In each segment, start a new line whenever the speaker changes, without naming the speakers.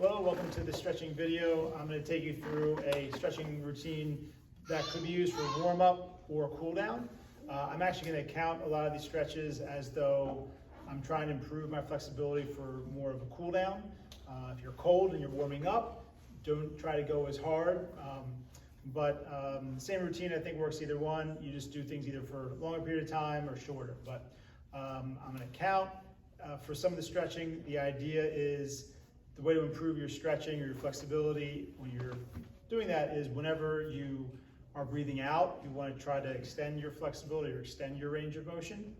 Hello, welcome to the stretching video. I'm going to take you through a stretching routine that could be used for warm-up or cool-down. I'm actually going to count a lot of these stretches as though I'm trying to improve my flexibility for more of a cool-down. If you're cold and you're warming up, don't try to go as hard. The same routine I think works either one. You just do things either for a longer period of time or shorter. But I'm going to count. For some of the stretching, the idea is the way to improve your stretching or your flexibility when you're doing that is whenever you are breathing out, you want to try to extend your flexibility or extend your range of motion.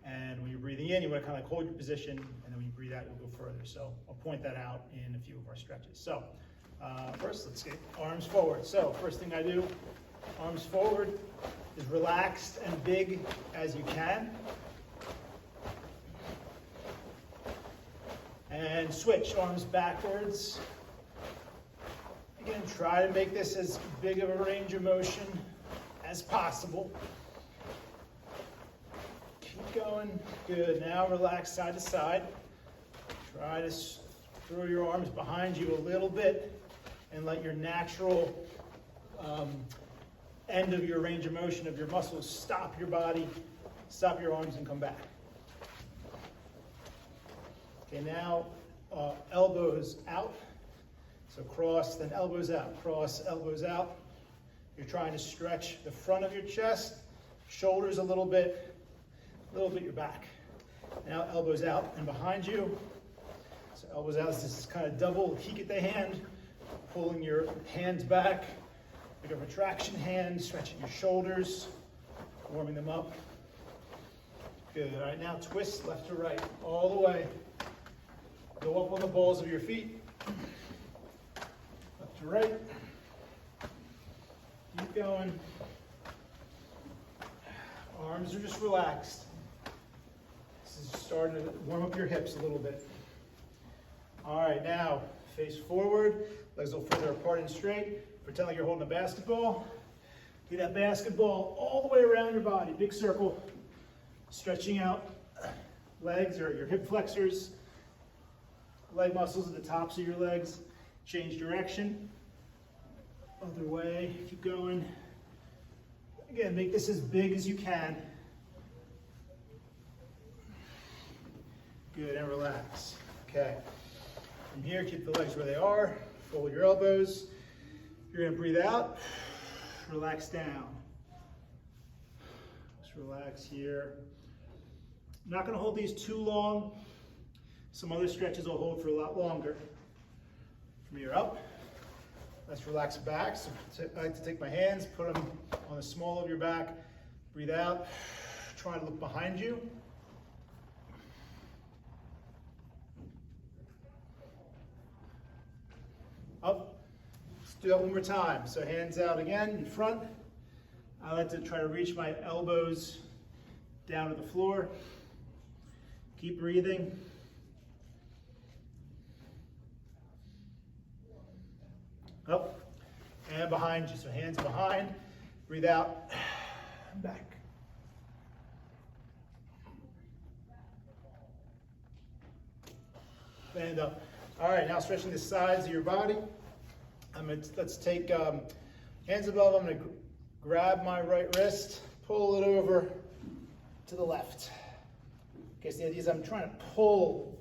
And when you're breathing in, you want to kind of hold your position, and then when you breathe out, you'll go further. So I'll point that out in a few of our stretches. So first, let's get arms forward. So first thing I do, arms forward, as relaxed and big as you can. And switch, arms backwards. Again, try to make this as big of a range of motion as possible. Keep going, good. Now relax side to side. Try to throw your arms behind you a little bit and let your natural end of your range of motion of your muscles stop your body, stop your arms and come back. Okay, now elbows out. So cross, then elbows out. Cross, elbows out. You're trying to stretch the front of your chest, shoulders a little bit your back. Now elbows out and behind you. So elbows out is this kind of double kick at the hand, pulling your hands back, like a retraction hand, stretching your shoulders, warming them up. Good. All right, now twist left to right, all the way. Go up on the balls of your feet. Left to right. Keep going. Arms are just relaxed. This is starting to warm up your hips a little bit. All right, now face forward. Legs a little further apart and straight. Pretend like you're holding a basketball. Get that basketball all the way around your body. Big circle. Stretching out legs or your hip flexors. Leg muscles at the tops of your legs. Change direction. Other way, keep going. Again, make this as big as you can. Good, and relax. Okay. From here, keep the legs where they are. Fold your elbows. You're gonna breathe out. Relax down. Just relax here. I'm not gonna hold these too long. Some other stretches will hold for a lot longer. From here up, let's relax back. So I like to take my hands, put them on the small of your back. Breathe out. Try to look behind you. Up. Let's do that one more time. So hands out again in front. I like to try to reach my elbows down to the floor. Keep breathing. Up and behind you. So hands behind, breathe out, back. And up. All right, now stretching the sides of your body. Let's take hands above. I'm going to grab my right wrist, pull it over to the left. Okay, so the idea is I'm trying to pull,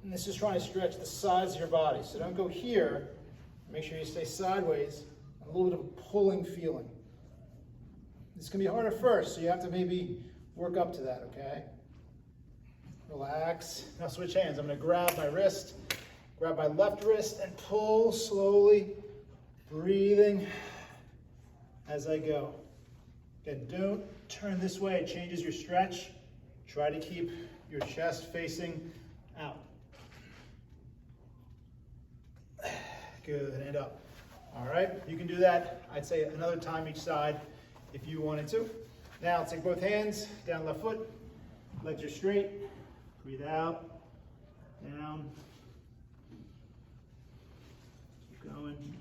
and this is trying to stretch the sides of your body. So don't go here. Make sure you stay sideways, and a little bit of a pulling feeling. This can be hard at first, so you have to maybe work up to that, okay? Relax. Now switch hands. I'm going to grab my wrist, grab my left wrist, and pull slowly, breathing as I go. Again, don't turn this way. It changes your stretch. Try to keep your chest facing out. Good, and up. All right, you can do that, I'd say another time each side if you wanted to. Now take both hands, down left foot, legs are straight, breathe out, down, keep going,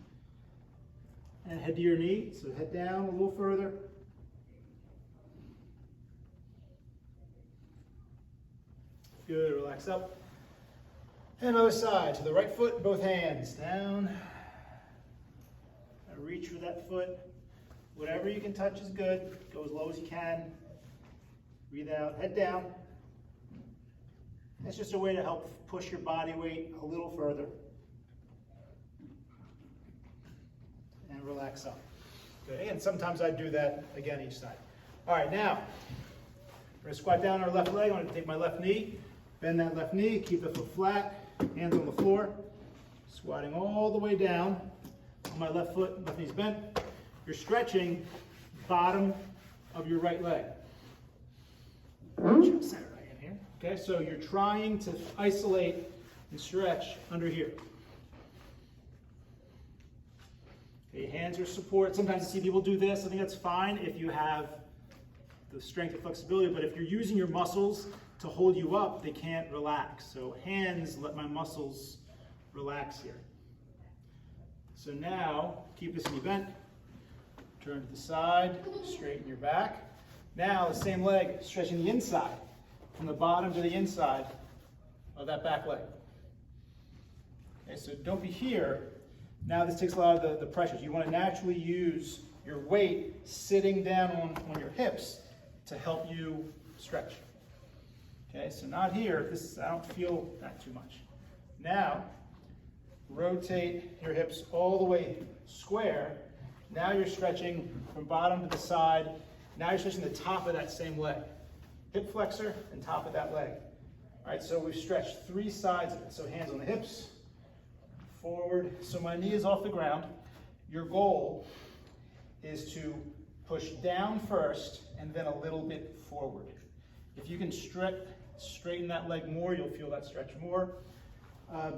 and head to your knee, so head down a little further. Good, relax up. And other side, to the right foot, both hands, down. Reach for that foot. Whatever you can touch is good. Go as low as you can. Breathe out, head down. It's just a way to help push your body weight a little further. And relax up. Good. And sometimes I do that again each side. All right, now, we're going to squat down our left leg. I'm going to take my left knee, bend that left knee, keep the foot flat, hands on the floor. Squatting all the way down on my left foot, left knee's bent. You're stretching bottom of your right leg. Center right in here. Okay, so you're trying to isolate and stretch under here. Okay, hands are support. Sometimes I see people do this. I think that's fine if you have the strength and flexibility, but if you're using your muscles to hold you up, they can't relax. So hands let my muscles relax here. So now, keep this knee bent. Turn to the side, straighten your back. Now, the same leg, stretching the inside, from the bottom to the inside of that back leg. Okay, so don't be here. Now this takes a lot of the pressure. You want to naturally use your weight sitting down on your hips to help you stretch. Okay, so not here. I don't feel that too much. Now, rotate your hips all the way square. Now you're stretching from bottom to the side. Now you're stretching the top of that same leg. Hip flexor and top of that leg. All right, so we've stretched three sides of it. So hands on the hips, forward. So my knee is off the ground. Your goal is to push down first and then a little bit forward. If you can straighten that leg more, you'll feel that stretch more.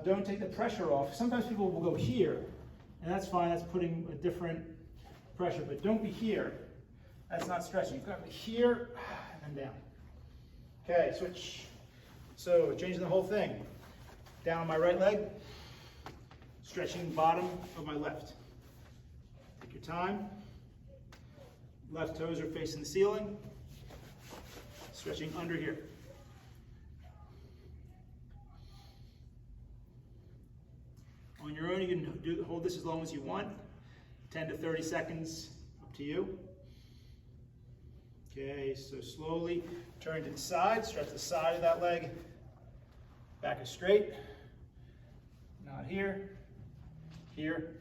Don't take the pressure off. Sometimes people will go here, and that's fine. That's putting a different pressure, but don't be here. That's not stretching. You've got to be here and then down. Okay, switch. So changing the whole thing. Down on my right leg, stretching bottom of my left. Take your time. Left toes are facing the ceiling. Stretching under here. On your own, you can hold this as long as you want. 10 to 30 seconds, up to you. Okay, so slowly turn to the side, stretch the side of that leg. Back is straight. Not here, here.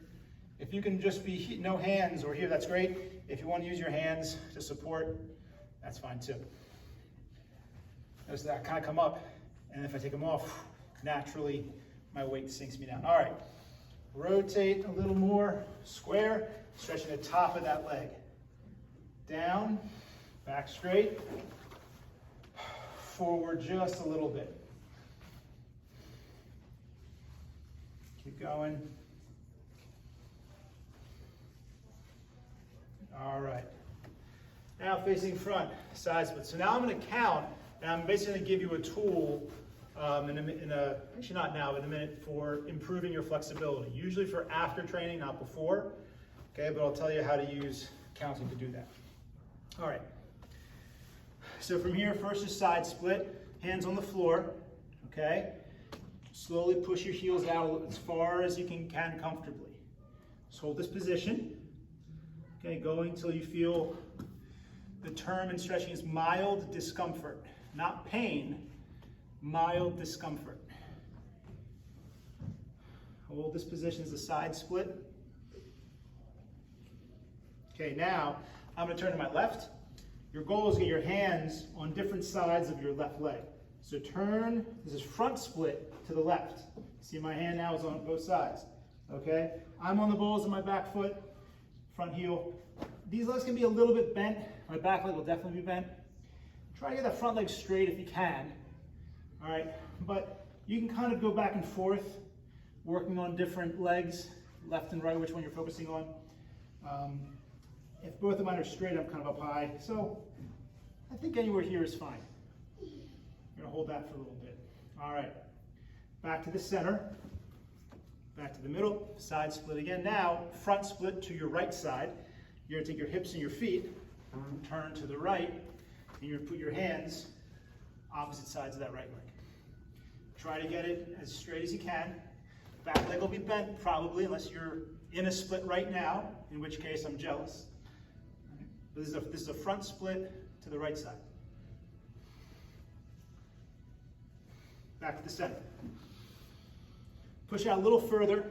If you can just be no hands or here, that's great. If you want to use your hands to support, that's fine too. Notice that I kind of come up, and if I take them off, naturally my weight sinks me down. All right, rotate a little more, square, stretching the top of that leg. Down, back straight, forward just a little bit. Keep going. All right. Now facing front, side split. So now I'm going to count, and I'm basically going to give you a tool actually not now, but in a minute, for improving your flexibility. Usually for after training, not before. Okay, but I'll tell you how to use counting to do that. All right. So from here, first is side split, hands on the floor. Okay. Slowly push your heels out as far as you can comfortably. Just hold this position. Okay, going until you feel the term in stretching is mild discomfort, not pain, mild discomfort. Hold this position as a side split. Okay, now I'm going to turn to my left. Your goal is to get your hands on different sides of your left leg. So turn, this is front split to the left. See, my hand now is on both sides. Okay, I'm on the balls of my back foot, front heel. These legs can be a little bit bent. My back leg will definitely be bent. Try to get that front leg straight if you can. All right, but you can kind of go back and forth, working on different legs, left and right, which one you're focusing on. If both of mine are straight, I'm kind of up high. So I think anywhere here is fine. I'm gonna hold that for a little bit. All right, back to the center, back to the middle, side split again. Now, front split to your right side. You're gonna take your hips and your feet, turn to the right, and you're gonna put your hands opposite sides of that right leg. Try to get it as straight as you can. Back leg will be bent probably, unless you're in a split right now, in which case I'm jealous. This is a front split to the right side. Back to the center. Push out a little further.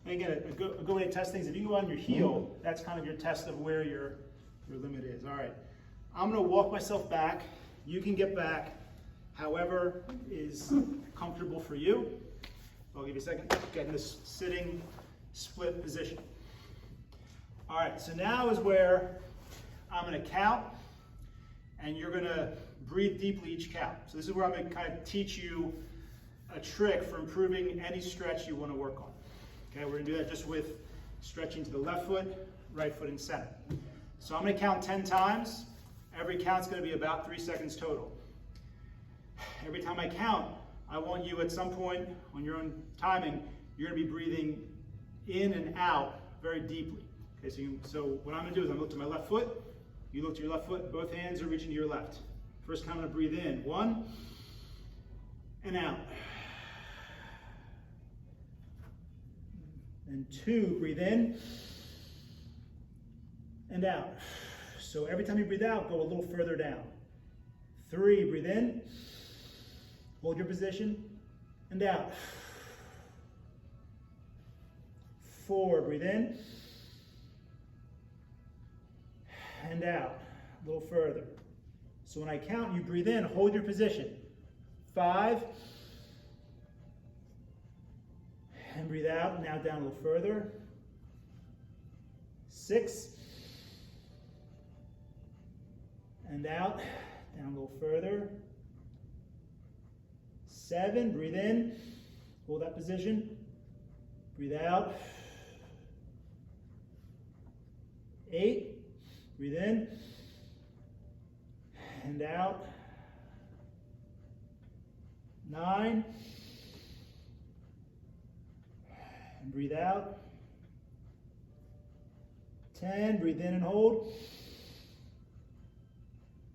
And again, a good way to test things, if you go on your heel, that's kind of your test of where your limit is. All right, I'm gonna walk myself back. You can get back however is comfortable for you. I'll give you a second. Get in this sitting split position. All right, so now is where I'm gonna count, and you're gonna breathe deeply each count. So this is where I'm gonna kind of teach you a trick for improving any stretch you wanna work on. Okay, we're gonna do that just with stretching to the left foot, right foot, and center. So I'm gonna count 10 times. Every count's gonna be about 3 seconds total. Every time I count, I want you at some point on your own timing, you're gonna be breathing in and out very deeply. Okay, so what I'm gonna do is I'm gonna look to my left foot, you look to your left foot, both hands are reaching to your left. First time I'm gonna breathe in, 1, and out. And 2, breathe in, and out. So every time you breathe out, go a little further down. 3, breathe in, hold your position, and out. 4, breathe in, and out, a little further. So when I count, you breathe in, hold your position. 5, and breathe out, now down a little further. 6, and out, down a little further. 7, breathe in, hold that position, breathe out. 8, breathe in, and out. 9, and breathe out. 10, breathe in and hold.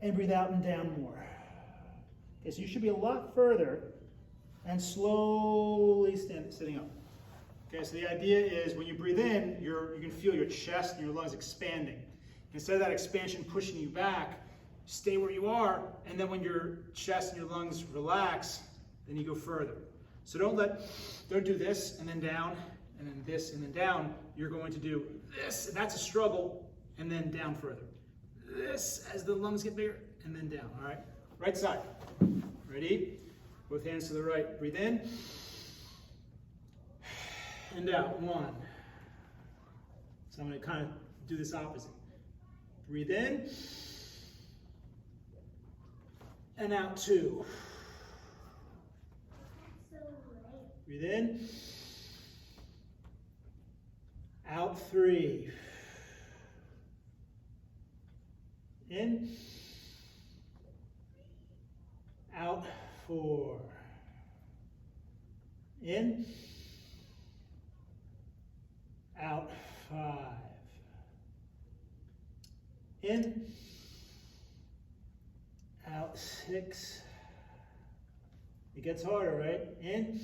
And breathe out and down more. Okay, so you should be a lot further and slowly sitting up. Okay, so the idea is when you breathe in, you can feel your chest and your lungs expanding. Instead of that expansion pushing you back, stay where you are, and then when your chest and your lungs relax, then you go further. So don't do this and then down, and then this and then down. You're going to do this, and that's a struggle, and then down further. This as the lungs get bigger, and then down, all right? Right side. Ready? Both hands to the right. Breathe in. And out. 1. So I'm going to kind of do this opposite. Breathe in. And out. 2. Breathe in. Out. 3. In. Out. 4. In. Out. 5. In. Out. 6. It gets harder, right? In.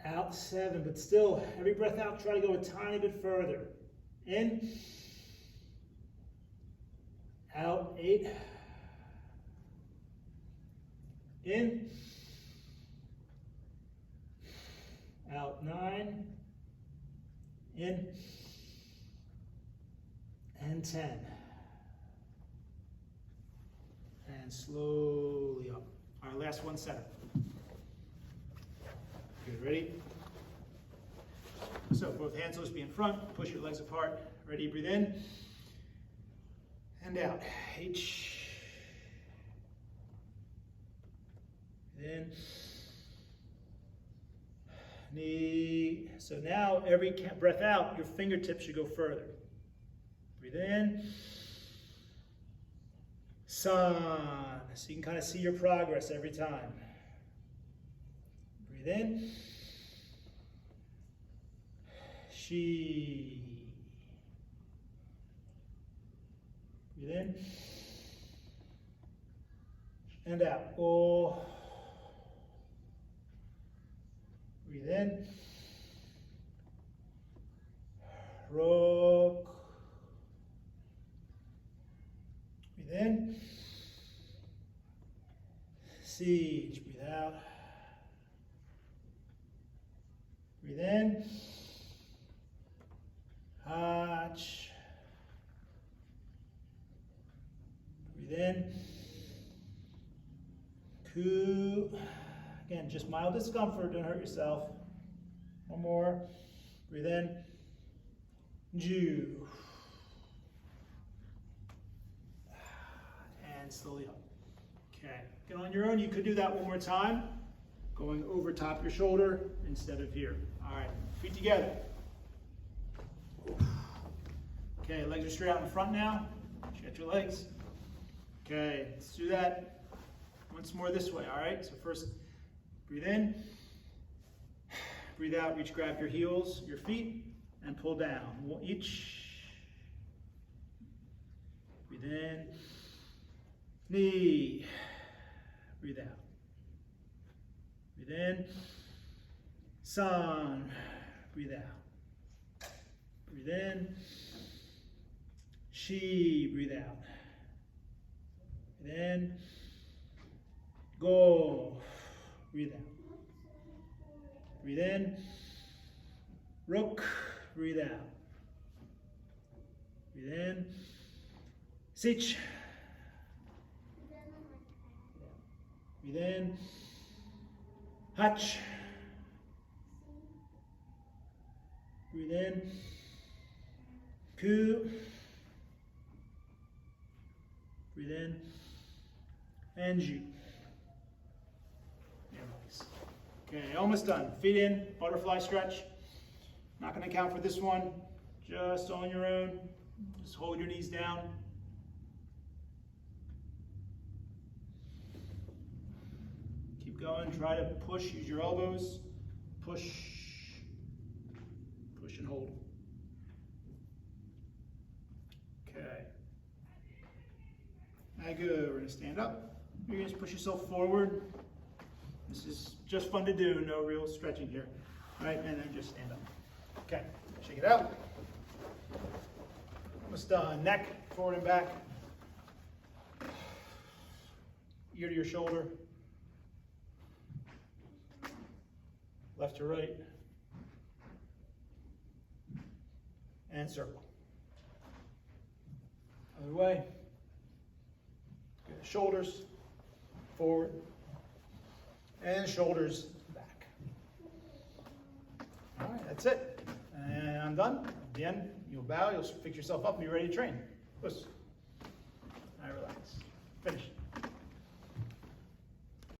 Out. 7. But still, every breath out, try to go a tiny bit further. In. Out. 8. In. Out. 9. In. And 10. And slowly up. All right, last one set. Good, ready? So both hands will just be in front. Push your legs apart. Ready, breathe in. And out. H. In. Knee. So now every breath out, your fingertips should go further. Breathe in. Sun. So you can kind of see your progress every time. Breathe in. Shi. Breathe in. and out. Oh. Breathe in. Rock. Breathe in. Siege. Breathe out. Breathe in. Hatch. Breathe in. Ku. Again, just mild discomfort, don't hurt yourself. One more. Breathe in. Ju. And slowly up. Okay. Get on your own. You could do that one more time. Going over top your shoulder instead of here. All right. Feet together. Okay, legs are straight out in front now. Stretch your legs. Okay, let's do that once more this way, all right? So first, breathe in. Breathe out, reach, grab your heels, your feet, and pull down. Each. Breathe in. Knee. Breathe out. Breathe in. Sun. Breathe out. Breathe in. Shi. Breathe out. Breathe in. Go. Breathe out. Breathe in. Rook. Breathe out. Breathe in. Sich. Breathe in. Hatch. Breathe in. Ku. Breathe in. And Ju. Okay, almost done. Feet in, butterfly stretch. Not going to count for this one. Just on your own. Just hold your knees down. Keep going. Try to push. Use your elbows. Push. Push and hold. Okay. Now good. We're going to stand up. You're going to push yourself forward. This is just fun to do. No real stretching here. All right, and then just stand up. Okay. Shake it out. Almost done. Neck forward and back. Ear to your shoulder. Left to right. And circle. Other way. Good. Shoulders forward. And shoulders back. All right, that's it. And I'm done. At the end, you'll bow, you'll fix yourself up, and be ready to train. Puss.